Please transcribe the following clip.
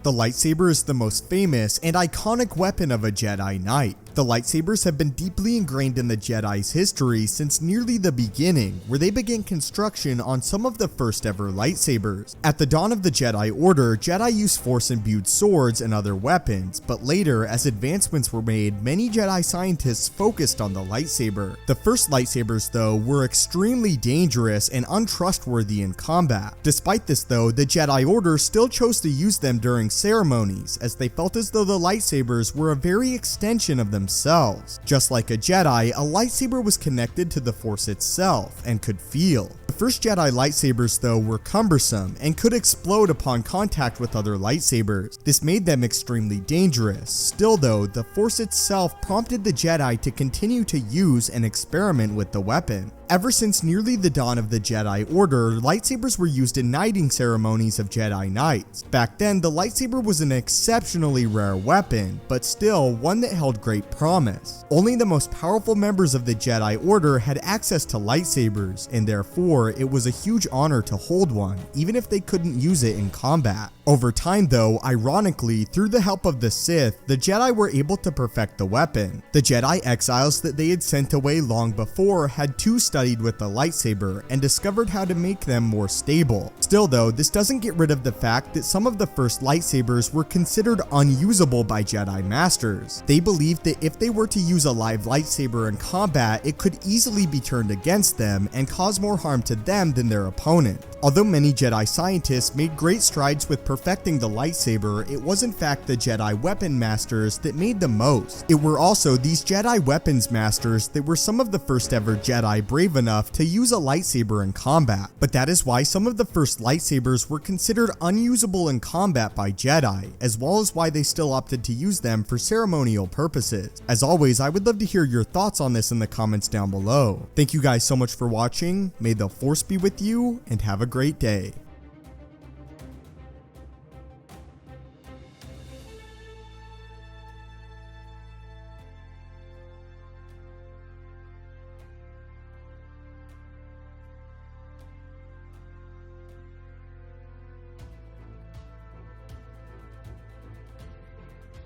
The lightsaber is the most famous and iconic weapon of a Jedi Knight. The lightsabers have been deeply ingrained in the Jedi's history since nearly the beginning, where they began construction on some of the first ever lightsabers. At the dawn of the Jedi Order, Jedi used force-imbued swords and other weapons, but later, as advancements were made, many Jedi scientists focused on the lightsaber. The first lightsabers, though, were extremely dangerous and untrustworthy in combat. Despite this, though, the Jedi Order still chose to use them during ceremonies, as they felt as though the lightsabers were a very extension of themselves. Just like a Jedi, a lightsaber was connected to the Force itself and could feel. The first Jedi lightsabers, though, were cumbersome and could explode upon contact with other lightsabers. This made them extremely dangerous. Still, though, the Force itself prompted the Jedi to continue to use and experiment with the weapon. Ever since nearly the dawn of the Jedi Order, lightsabers were used in knighting ceremonies of Jedi Knights. Back then, the lightsaber was an exceptionally rare weapon, but still one that held great promise. Only the most powerful members of the Jedi Order had access to lightsabers, and therefore, it was a huge honor to hold one, even if they couldn't use it in combat. Over time, though, ironically, through the help of the Sith, the Jedi were able to perfect the weapon. The Jedi exiles that they had sent away long before had studied with the lightsaber and discovered how to make them more stable. Still, though, this doesn't get rid of the fact that some of the first lightsabers were considered unusable by Jedi Masters. They believed that if they were to use a live lightsaber in combat, it could easily be turned against them and cause more harm to them than their opponent. Although many Jedi scientists made great strides with perfecting the lightsaber, it was in fact the Jedi weapon masters that made the most. It were also these Jedi weapons masters that were some of the first ever Jedi brave enough to use a lightsaber in combat. But that is why some of the first lightsabers were considered unusable in combat by Jedi, as well as why they still opted to use them for ceremonial purposes. As always, I would love to hear your thoughts on this in the comments down below. Thank you guys so much for watching, may the Force be with you, and have a great day.